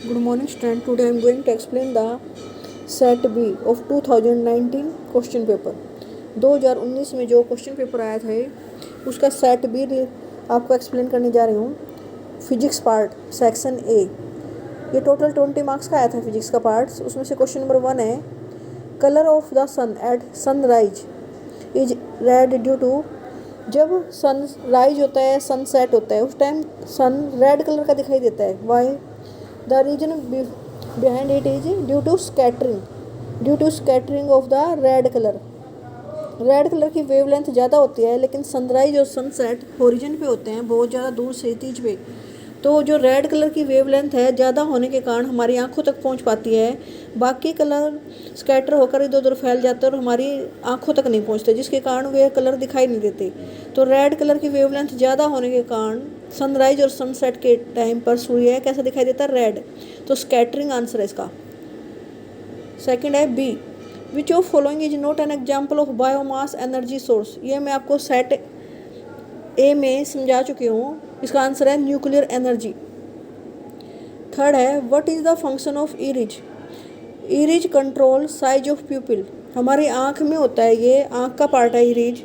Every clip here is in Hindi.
Good morning student. Today I am going to explain the Set B of 2019 question paper. 2019 में जो क्वेश्चन पेपर आया था उसका सेट बी आपको एक्सप्लेन करने जा रही हूँ। फिजिक्स पार्ट सेक्शन ए, ये टोटल 20 मार्क्स का आया था फिजिक्स का पार्ट। उसमें से क्वेश्चन नंबर 1 है, colour of the sun at sunrise is red due to. जब सन राइज होता है, सन सेट होता है, उस टाइम सन रेड कलर का दिखाई देता है। Y? The reason behind it is due to scattering of the red color। Red colour की वेवलेंथ ज़्यादा होती है, लेकिन सनराइज और सनसेट हॉरिजन पे होते हैं, बहुत ज़्यादा दूर से तीज पे। तो जो रेड कलर की वेवलेंथ है ज़्यादा होने के कारण हमारी आंखों तक पहुंच पाती है, बाकी कलर स्कैटर होकर इधर उधर फैल जाते हैं और हमारी आंखों तक नहीं पहुंचते, जिसके कारण वे कलर दिखाई नहीं देते। तो रेड कलर की वेवलेंथ ज़्यादा होने के कारण सनराइज और सनसेट के टाइम पर सूर्य कैसा दिखाई देता है? रेड। तो स्कैटरिंग आंसर है इसका। सेकेंड है B, which of following is not an example of biomass energy source. ये मैं आपको सेट ए में समझा चुकी हूँ। इसका आंसर है न्यूक्लियर एनर्जी। थर्ड है, what is the function of iris. Iris control size of pupil. हमारी आंख में होता है, ये आंख का पार्ट है इरिज।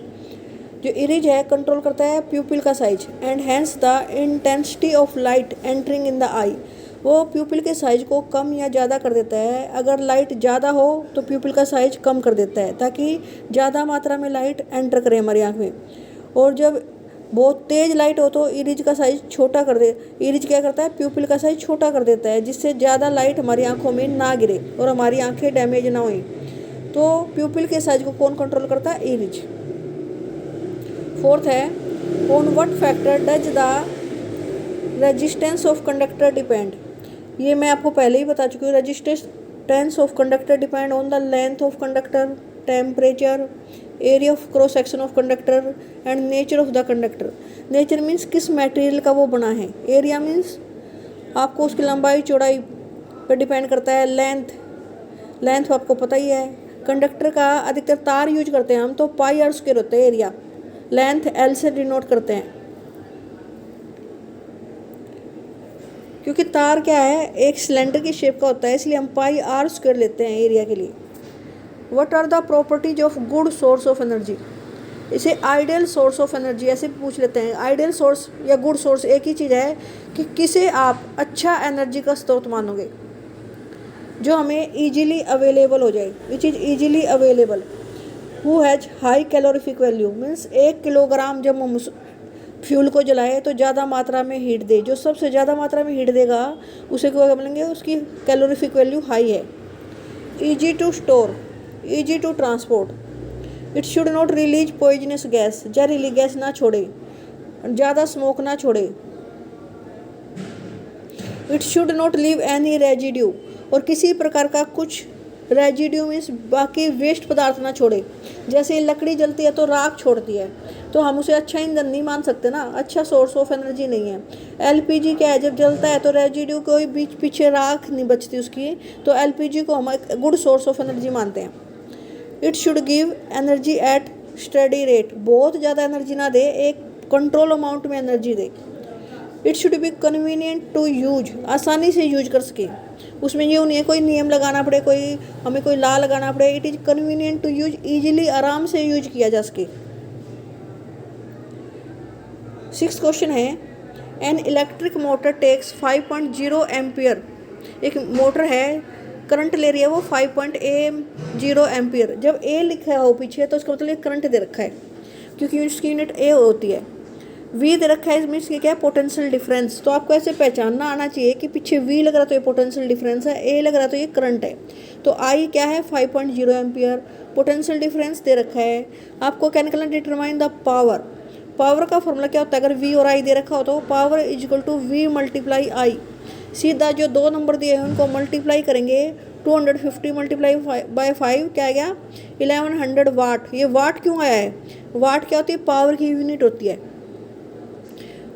जो इरिज है कंट्रोल करता है प्यूपिल का size and hence the intensity of light entering in the eye. वो प्यूपिल के साइज को कम या ज़्यादा कर देता है। अगर लाइट ज़्यादा हो तो प्यूपिल का साइज कम कर देता है, ताकि ज़्यादा मात्रा में लाइट एंटर करे हमारी आँख में। और जब बहुत तेज़ लाइट हो तो इरिज का साइज छोटा कर दे। इरिज क्या करता है? प्यूपिल का साइज छोटा कर देता है, जिससे ज़्यादा लाइट हमारी आंखों में ना गिरे और हमारी आंखें डैमेज ना हुई। तो प्यूपिल के साइज को कौन कंट्रोल करता है? इरिज। फोर्थ है, on what factor does the resistance of conductor depend. ये मैं आपको पहले ही बता चुकी हूँ। Resistance of conductor depend on the length of conductor, temperature, area of cross section of conductor and nature of the conductor. Nature means किस मटेरियल का वो बना है। एरिया मीन्स आपको उसकी लंबाई चौड़ाई पर डिपेंड करता है। लेंथ आपको पता ही है। कंडक्टर का अधिकतर तार यूज करते हैं हम, तो पाई आर स्क्वायर होते हैं एरिया। लेंथ एल से डिनोट करते हैं, क्योंकि तार क्या है, एक सिलेंडर की शेप का होता है, इसलिए हम पाई आर स्क्वायर लेते हैं एरिया के लिए। What are the properties of good source of energy. इसे आइडियल सोर्स ऑफ एनर्जी ऐसे पूछ लेते हैं। आइडियल सोर्स या गुड सोर्स एक ही चीज़ है कि किसे आप अच्छा एनर्जी का स्रोत मानोगे, जो हमें इजीली अवेलेबल हो जाए, which is easily available. Who has high calorific value means 1 kilogram जब हम फ्यूल को जलाए तो ज़्यादा मात्रा में हीट दे। जो सबसे ज़्यादा मात्रा में हीट देगा उसे क्या बोलेंगे? उसकी कैलोरीफिक वैल्यू हाई है। Easy to store, easy to transport. It should not release poisonous gas, जहरीली गैस ना छोड़े, ज़्यादा स्मोक ना छोड़े। It should not leave any residue, और किसी प्रकार का कुछ रेजिड्यू मीन्स बाकी वेस्ट पदार्थ ना छोड़े। जैसे लकड़ी जलती है तो राख छोड़ती है, तो हम उसे अच्छा ईंधन नहीं मान सकते ना, अच्छा सोर्स ऑफ एनर्जी नहीं है। एलपीजी क्या है? जब जलता है तो रेजिड्यू कोई बीच पीछे राख नहीं बचती उसकी, तो एलपीजी को हम एक गुड सोर्स ऑफ एनर्जी मानते हैं। It should give energy at steady rate, बहुत ज़्यादा एनर्जी ना दे, एक कंट्रोल अमाउंट में एनर्जी दे। It should be convenient to use, आसानी से यूज कर सके। उसमें ये नहीं है कोई नियम लगाना पड़े, हमें कोई लॉ लगाना पड़े। It is convenient to use, easily आराम से यूज किया जा सके। 6th क्वेश्चन है, an electric motor takes 5.0 ampere. एक मोटर है, करंट ले रही है वो 5.0 एम्पियर। जब ए लिखा हो पीछे तो उसका मतलब ये करंट दे रखा है, क्योंकि उसकी यूनिट ए होती है। वी दे रखा है, मीन्स क्या है? Potential difference. तो आपको ऐसे पहचानना आना चाहिए कि पीछे वी लग रहा तो ये पोटेंशियल डिफरेंस है, ए लग रहा तो ये करंट है। तो आई क्या है? 5.0 एम्पियर। पोटेंशियल डिफरेंस दे रखा है। आपको क्या निकलना? Determine the power. पावर का फॉर्मूला क्या होता है? अगर वी और आई दे रखा हो तो power is equal to V multiply I. सीधा जो 2 नंबर दिए हैं उनको मल्टीप्लाई करेंगे। 250 मल्टीप्लाई बाय 5 क्या आ गया? 1100 वाट। ये वाट क्यों आया है? वाट क्या होती है? पावर की यूनिट होती है।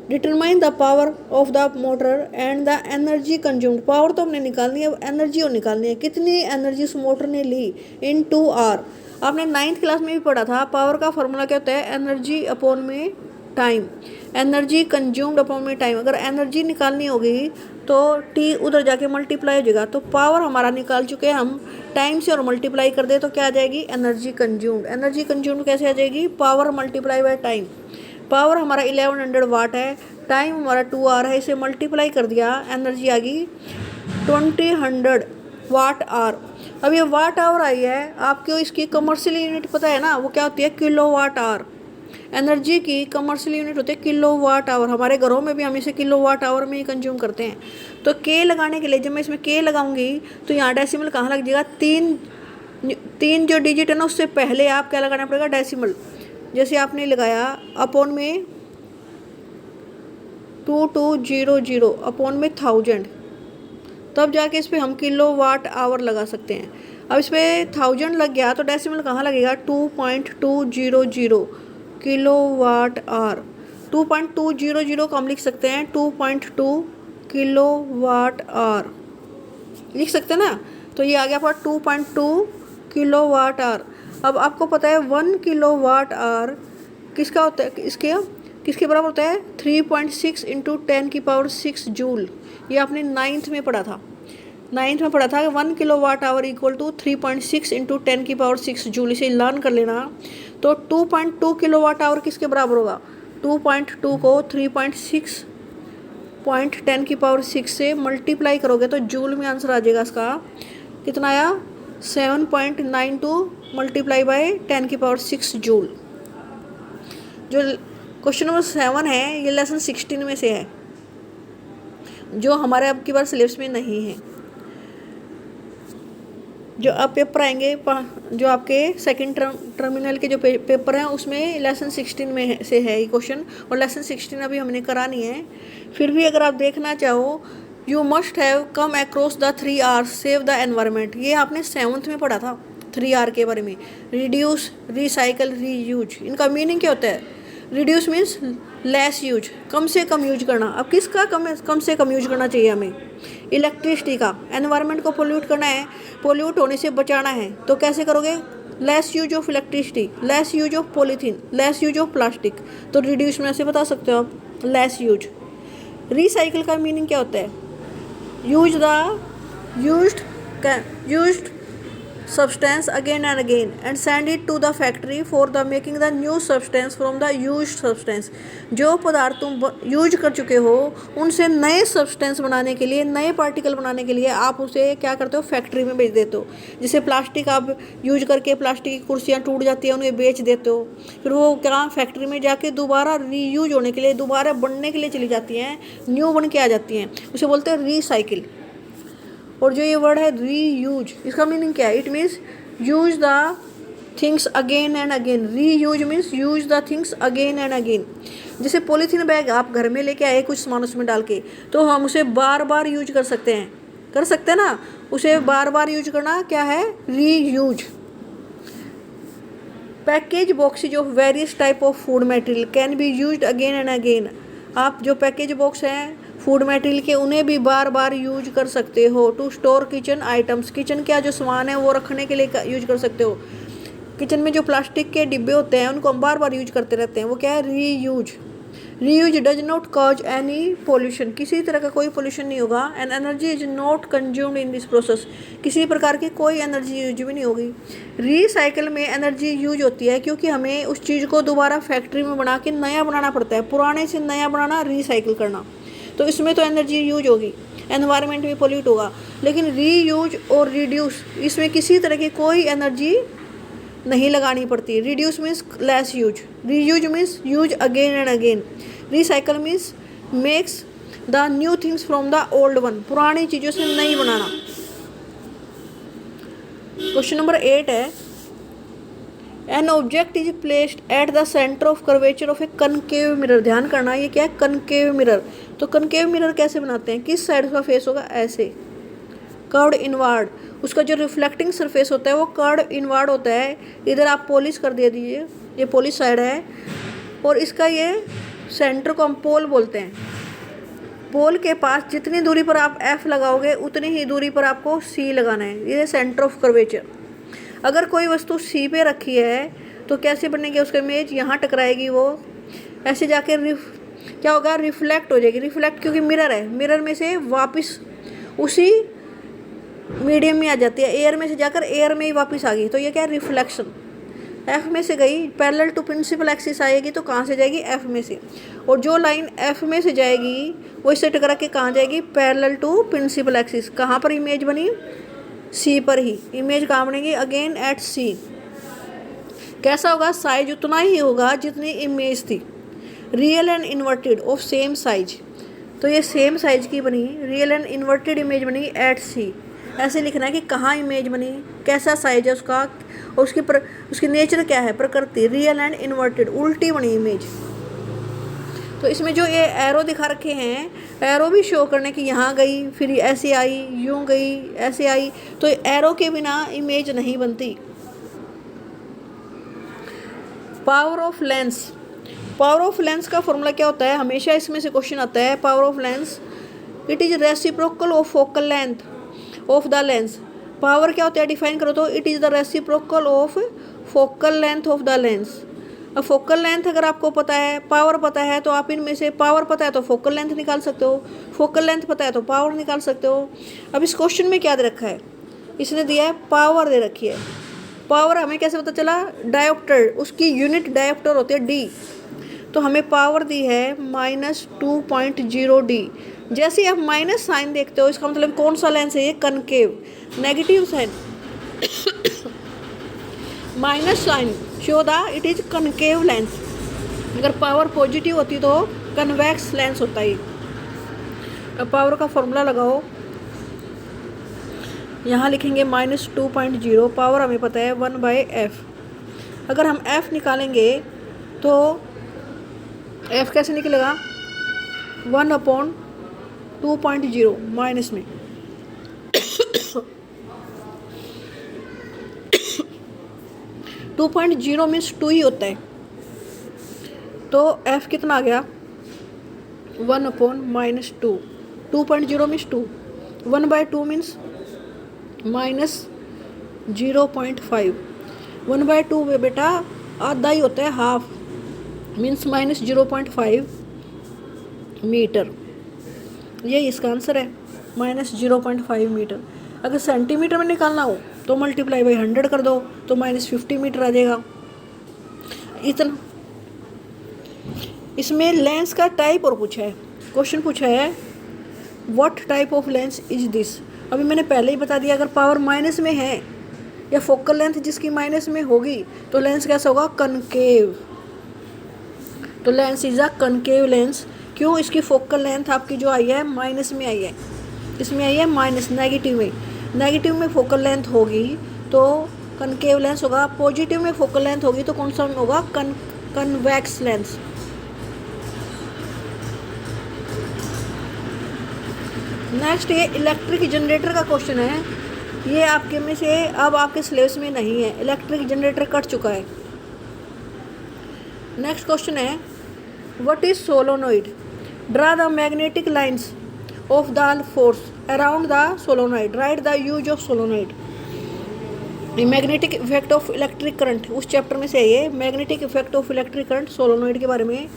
Determine the power of the motor and the energy consumed. Power तो हमने निकालनी है, अब एनर्जी और निकालनी है। कितनी एनर्जी उस मोटर ने ली इन 2 आवर। आपने 9th क्लास में भी पढ़ा था, पावर का फॉर्मूला क्या होता है? एनर्जी अपॉन में टाइम, एनर्जी कंज्यूम्ड अपॉन में टाइम। अगर एनर्जी निकालनी होगी तो टी उधर जाके मल्टीप्लाई हो जाएगा। तो पावर हमारा निकाल चुके हैं हम, टाइम से और मल्टीप्लाई कर दे तो क्या आ जाएगी, एनर्जी कंज्यूम्ड। एनर्जी कंज्यूम्ड कैसे आ जाएगी, power multiply by time. Power हमारा 1100 वाट है, टाइम हमारा 2 आवर है, इसे मल्टीप्लाई कर दिया, एनर्जी आ गई 2000 वाट आवर। अब ये वाट आवर आई है, आपको इसकी कमर्शियल यूनिट पता है ना, वो क्या होती है, किलो वाट आवर। एनर्जी की कमर्शियल यूनिट होती है किलो वाट आवर। हमारे घरों में भी हम इसे किलो वाट आवर में ही कंज्यूम करते हैं। तो के लगाने के लिए जब मैं इसमें के लगाऊंगी तो यहाँ डेसिमल कहाँ लग जाएगा, तीन जो डिजिट है ना उससे पहले आप क्या लगाना पड़ेगा, डेसिमल। जैसे आपने लगाया अपॉन में 2200 अपॉन में 1000, तब जाके इस पर हम किलो वाट आवर लगा सकते हैं। अब इस पर 1000 लग गया तो डेसिमल कहाँ लगेगा, 2.200 किलो वाट आवर। 2.200 को हम लिख सकते हैं 2.2 किलो वाट आवर, लिख सकते हैं ना। तो ये आ गया पर 2.2 किलो वाट आवर। अब आपको पता है 1 किलो वाट आवर किसका होता है, किसके बराबर होता है, 3.6 इंटू 10⁻6 जूल। ये आपने 9th में पढ़ा था, 9th में पढ़ा था कि 1 kilowatt hour equal to 3.6 into 10⁻6 joule. इसे लर्न कर लेना। तो 2.2 किलो वाट आवर किसके बराबर होगा, 2.2 को 3.6 से मल्टीप्लाई करोगे तो जूल में आंसर आ जाएगा इसका। कितना आया, 7.92 मल्टीप्लाई बाय 10⁻6 जूल। जो क्वेश्चन नंबर 7 है ये लेसन 16 में से है, जो हमारे अब की बार सिलेबस में नहीं है। जो अब पेपर आएंगे, जो आपके सेकंड टर्मिनल के जो पेपर हैं उसमें लेसन 16 में से है ये क्वेश्चन, और लेसन 16 अभी हमने करा नहीं है। फिर भी अगर आप देखना चाहो, you must have come across the 3 R's save the environment. ये आपने 7th में पढ़ा था 3 R के बारे में, रिड्यूस, रिसाइकल, रीयूज। इनका मीनिंग क्या होता है, रिड्यूस मीन्स लेस यूज, कम से कम यूज करना। अब किसका कम से कम यूज करना चाहिए हमें, इलेक्ट्रिसिटी का। एनवायरनमेंट को पोल्यूट करना है, पोल्यूट होने से बचाना है, तो कैसे करोगे, less use of electricity, less use of polythene, less use of plastic. तो रिड्यूस में ऐसे बता सकते हो आप, लेस यूज। रिसाइकिल का मीनिंग क्या होता है, use the used substance again and again and send it to the factory for the making the new substance from the used substance। जो पदार्थ तुम यूज कर चुके हो उनसे नए सब्सटेंस बनाने के लिए, नए पार्टिकल बनाने के लिए आप उसे क्या करते हो, फैक्ट्री में बेच देते हो। जैसे प्लास्टिक आप यूज करके प्लास्टिक की कुर्सियाँ टूट जाती हैं, उन्हें बेच देते हो, फिर वो क्या फैक्ट्री में जाके दोबारा रीयूज होने के लिए, दोबारा बनने के लिए चली जाती हैं, न्यू बन के आ जाती हैं, उसे बोलते हैं रीसाइकिल। और जो ये वर्ड है रीयूज, इसका मीनिंग क्या है, it means use the things again and again. Reuse means use the things again and again. जैसे पॉलीथीन बैग आप घर में लेके आए कुछ सामान उसमें डाल के, तो हम उसे बार बार यूज कर सकते हैं ना, उसे बार बार यूज करना क्या है, reuse. Package boxes of various type of food material can be used again and again. आप जो पैकेज बॉक्स हैं फूड मटेरियल के, उन्हें भी बार बार यूज कर सकते हो। To store kitchen items, kitchen का जो सामान है वो रखने के लिए यूज कर सकते हो। किचन में जो प्लास्टिक के डिब्बे होते हैं उनको हम बार बार यूज करते रहते हैं, वो क्या है, reuse. Reuse does not cause any pollution, किसी तरह का कोई पोल्यूशन नहीं होगा। And energy is not consumed in this process, किसी प्रकार की कोई एनर्जी यूज भी नहीं होगी। रीसाइकिल में एनर्जी यूज होती है क्योंकि हमें उस चीज़ को दोबारा फैक्ट्री में बना के नया बनाना पड़ता है, पुराने से नया बनाना रीसाइकिल करना। तो इसमें तो एनर्जी यूज होगी, एनवायरनमेंट भी पोल्यूट होगा। लेकिन रीयूज और रिड्यूस, इसमें किसी तरह की कोई एनर्जी नहीं लगानी पड़ती। Reduce means less use, reuse means use again and again, recycle means makes the new things from the old one, पुरानी चीज़ों से नई बनाना। क्वेश्चन नंबर 8 है, an object is placed at the centre of curvature of A concave mirror. ध्यान करना, ये क्या है, कनकेव मिरर। तो कनकेव मिरर कैसे बनाते हैं, किस साइड का फेस होगा, ऐसे कर्व्ड इनवर्ड। उसका जो रिफ्लेक्टिंग सरफेस होता है वो कर्व्ड इनवर्ड होता है। इधर आप पॉलिश कर दे दीजिए, ये पॉलिश साइड है, और इसका ये सेंटर को हम पोल बोलते हैं। पोल के पास जितनी दूरी पर आप F लगाओगे उतनी ही दूरी पर आपको C लगाना है, ये सेंटर ऑफ कर्वेचर। अगर कोई वस्तु C पे रखी है तो कैसे बनेगी उसका इमेज, यहाँ टकराएगी वो, ऐसे जाके क्या होगा, रिफ्लेक्ट हो जाएगी। रिफ्लेक्ट क्योंकि मिरर है, मिरर में से वापस उसी मीडियम में आ जाती है, एयर में से जाकर एयर में ही वापस आ गई, तो ये क्या है, रिफ्लेक्शन। एफ में से गई पैरेलल टू प्रिंसिपल एक्सिस आएगी तो कहाँ से जाएगी, एफ में से। और जो लाइन एफ में से जाएगी वो इससे टकरा के कहाँ जाएगी, पैरेलल टू प्रिंसिपल एक्सिस। कहाँ पर इमेज बनी, सी पर ही। इमेज कहाँ बनेगी, अगेन एट सी। कैसा होगा, साइज उतना ही होगा जितनी इमेज थी। Real and inverted of same size, तो ये सेम साइज की बनी, रियल एंड इन्वर्टेड इमेज बनी एट सी। ऐसे लिखना है कि कहाँ इमेज बनी, कैसा साइज है उसका, और उसकी नेचर क्या है, प्रकृति। रियल एंड इन्वर्टेड, उल्टी बनी इमेज। तो इसमें जो ये एरो दिखा रखे हैं, एरो भी शो करने की यहाँ गई, फिर ऐसे आई, यूँ गई, ऐसे आई, तो एरो के बिना इमेज नहीं बनती। Power of lens, power of lens का फॉर्मूला क्या होता है, हमेशा इसमें से क्वेश्चन आता है। Power of lens, it is reciprocal of focal length of the lens. Power क्या होता है, डिफाइन करो तो, it is the reciprocal of focal length of the lens. अब फोकल लेंथ अगर आपको पता है, पावर पता है, तो आप इनमें से पावर पता है तो फोकल लेंथ निकाल सकते हो, फोकल लेंथ पता है तो पावर निकाल सकते हो। अब इस क्वेश्चन में क्या दे रखा है, इसने दिया है पावर दे रखी है। पावर हमें कैसे पता चला, डायोप्टर, उसकी यूनिट डायोप्टर होती है डी, तो हमें पावर दी है -2.0 डी। जैसे ही आप माइनस साइन देखते हो, इसका मतलब कौन सा लेंस है ये, concave. Negative sign minus sign show the it is concave lens. अगर पावर पॉजिटिव होती तो कन्वेक्स लेंस होता है। अब पावर का फॉर्मूला लगाओ, यहाँ लिखेंगे -2.0, पावर हमें पता है 1/f। अगर हम f निकालेंगे तो f कैसे निकलेगा, 1/2.0 माइनस में 2.0 मीन्स 2 ही होता है, तो f कितना आ गया, 1/-2। 2.0 मीन्स 2, 1/2 मीन्स -0.5। 1/2 बेटा आधा ही होता है, हाफ, मीन्स -0.5 मीटर। ये इसका आंसर है, -0.5 मीटर। अगर सेंटीमीटर में निकालना हो तो मल्टीप्लाई बाई 100 कर दो तो -50 मीटर आ जाएगा। इतना। इसमें लेंस का टाइप और पूछा है, क्वेश्चन पूछा है what type of lens is this. अभी मैंने पहले ही बता दिया, अगर पावर माइनस में है या फोकल लेंथ जिसकी माइनस में होगी तो लेंस कैसा होगा, कनकेव। तो lens is a concave lens. क्यों, इसकी फोकल लेंथ आपकी जो आई है माइनस में आई है, इसमें आई है माइनस, नेगेटिव में। नेगेटिव में फोकल लेंथ होगी तो कनकेव लेंस होगा, पॉजिटिव में फोकल लेंथ होगी तो कौन सा होगा, कन्वेक्स लेंस। नेक्स्ट ये इलेक्ट्रिक जनरेटर का क्वेश्चन है, ये आपके में से अब आपके सिलेबस में नहीं है, इलेक्ट्रिक जनरेटर कट चुका है। नेक्स्ट क्वेश्चन है what is solenoid, draw the magnetic lines of the force around the solenoid, write the use of solenoid. Magnetic effect of electric current, उस चैप्टर में से है ये, magnetic effect of electric current, solenoid के बारे में।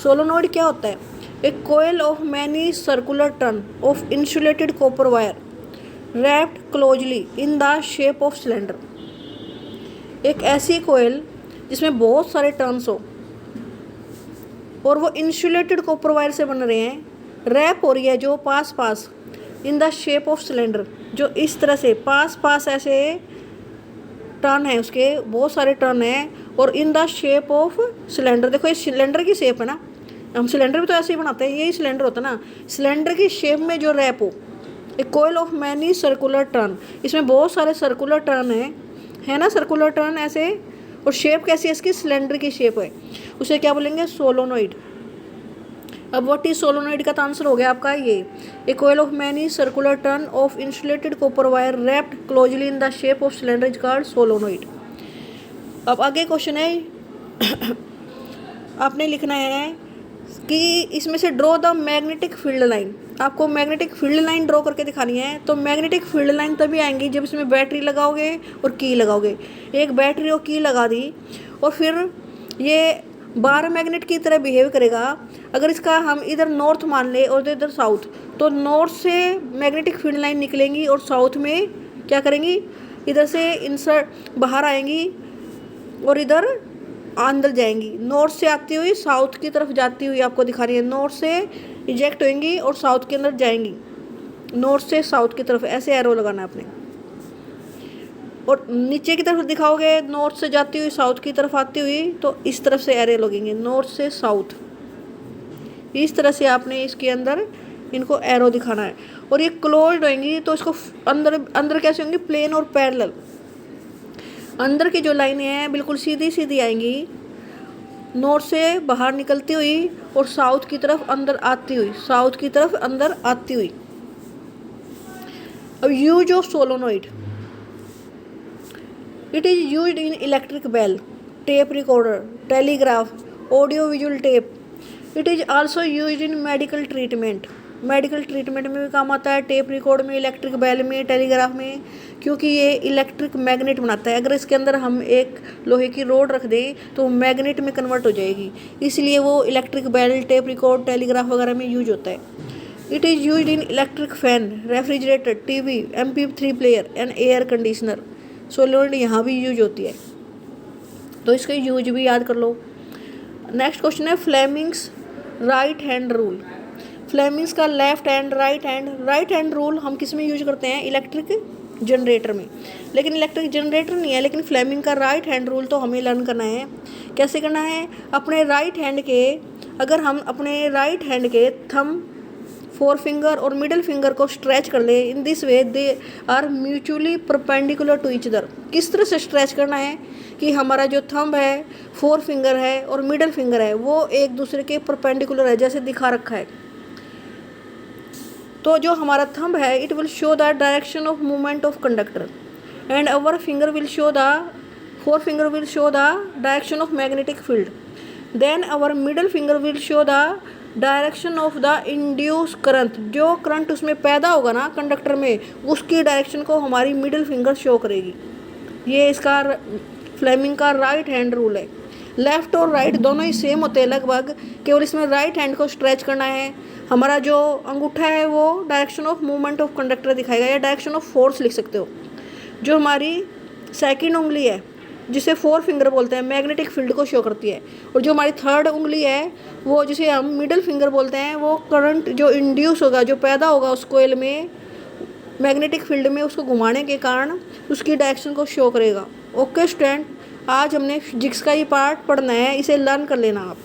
सोलोनॉइड क्या होता है, एक coil of many circular turn of insulated copper wire wrapped closely in the shape of cylinder. एक ऐसी कोयल जिसमें बहुत सारे टर्न्स हो और वो इंसुलेटेड कॉपर वायर से बन रहे हैं, रैप हो रही है जो पास पास, in the shape of cylinder, जो इस तरह से पास पास ऐसे टर्न है, उसके बहुत सारे टर्न हैं, और इन द शेप ऑफ सिलेंडर। देखो ये सिलेंडर की शेप है ना, हम सिलेंडर भी तो ऐसे ही बनाते हैं, यही सिलेंडर होता है ना, सिलेंडर की शेप में जो रैप हो। एक coil of many circular turn, इसमें बहुत सारे सर्कुलर टर्न है ना, सर्कुलर टर्न ऐसे, और शेप कैसी है इसकी, सिलेंडर की शेप है, उसे क्या बोलेंगे, सोलोनॉइड। अब व्हाट इज सोलोनॉइड का आंसर हो गया आपका ये, a coil of many circular turn of insulated copper wire wrapped closely in the shape of cylinder is called solenoid. अब आगे क्वेश्चन है आपने लिखना है कि इसमें से draw the magnetic field line, आपको मैग्नेटिक फील्ड लाइन ड्रॉ करके दिखानी है। तो मैग्नेटिक फील्ड लाइन तभी आएंगी जब इसमें बैटरी लगाओगे और की लगाओगे। एक बैटरी और की लगा दी और फिर ये बार मैग्नेट की तरह बिहेव करेगा। अगर इसका हम इधर नॉर्थ मान ले और इधर साउथ, तो नॉर्थ से मैग्नेटिक फील्ड लाइन निकलेंगी और साउथ में क्या करेंगी, इधर से इंसर्ट बाहर आएंगी और इधर अंदर जाएंगी। नॉर्थ से आती हुई साउथ की तरफ जाती हुई आपको दिखा रही है, नॉर्थ से इजेक्ट होंगी और साउथ के अंदर जाएंगी, नॉर्थ से साउथ की तरफ ऐसे एरो लगाना है आपने। और नीचे की तरफ दिखाओगे नॉर्थ से जाती हुई साउथ की तरफ आती हुई, तो इस तरफ से एरो लगेंगे, नॉर्थ से साउथ। इस तरह से आपने इसके अंदर इनको एरो दिखाना है। और ये क्लोज्ड होंगी तो इसको अंदर अंदर कैसे होंगी, प्लेन और पैरेलल। अंदर की जो लाइनें हैं बिल्कुल सीधी सीधी आएंगी, नॉर्थ से बाहर निकलती हुई और साउथ की तरफ अंदर आती हुई, साउथ की तरफ अंदर आती हुई। अब use of solenoid, it is used in electric bell, tape recorder, telegraph, audio visual tape. It is also used in medical treatment, medical treatment में भी काम आता है, टेप रिकॉर्ड में, इलेक्ट्रिक बेल में, टेलीग्राफ में, क्योंकि ये इलेक्ट्रिक मैग्नेट बनाता है। अगर इसके अंदर हम एक लोहे की रोड रख दें तो मैग्नेट में कन्वर्ट हो जाएगी, इसलिए वो electric bell, tape record, telegraph वगैरह में यूज होता है। It is used in electric fan, refrigerator, TV, MP3 player and air conditioner. Solenoid यहाँ भी यूज होती है, तो इसके यूज भी याद कर लो। नेक्स्ट क्वेश्चन है Fleming's right hand rule. Fleming's का left hand, right hand rule हम किस में यूज करते हैं, इलेक्ट्रिक जनरेटर में। लेकिन इलेक्ट्रिक जनरेटर नहीं है, लेकिन फ्लेमिंग का राइट हैंड रूल तो हमें लर्न करना है। कैसे करना है, अपने राइट हैंड के, अगर हम अपने राइट हैंड के थंब, फोर फिंगर और मिडिल फिंगर को स्ट्रेच कर ले, in this way they are mutually perpendicular to each other. किस तरह से स्ट्रेच करना है कि हमारा जो थंब है, फोर फिंगर है और मिडिल फिंगर है, वो एक दूसरे के परपेंडिकुलर है, जैसे दिखा रखा है। तो जो हमारा थंब है, it will show the direction of movement of conductor and our finger will show the, four finger will show the direction of magnetic field. Then our middle finger will show the direction of the induce current, जो करंट उसमें पैदा होगा ना कंडक्टर में, उसकी डायरेक्शन को हमारी मिडिल फिंगर शो करेगी। ये इसका फ्लेमिंग का राइट हैंड रूल है। लेफ्ट और राइट दोनों ही सेम होते हैं लगभग, केवल इसमें राइट हैंड को स्ट्रेच करना है। हमारा जो अंगूठा है वो direction of movement of conductor दिखाएगा, या डायरेक्शन ऑफ फोर्स लिख सकते हो। जो हमारी सेकंड उंगली है, जिसे फोर फिंगर बोलते हैं, मैग्नेटिक फील्ड को शो करती है। और जो हमारी थर्ड उंगली है, वो जिसे हम मिडिल फिंगर बोलते हैं, वो करंट जो इंड्यूस होगा, जो पैदा होगा उस कोयल में मैग्नेटिक फील्ड में, उसको घुमाने के कारण उसकी डायरेक्शन को शो करेगा। ओके स्टूडेंट, आज हमने फिजिक्स का ये पार्ट पढ़ना है, इसे लर्न कर लेना आप।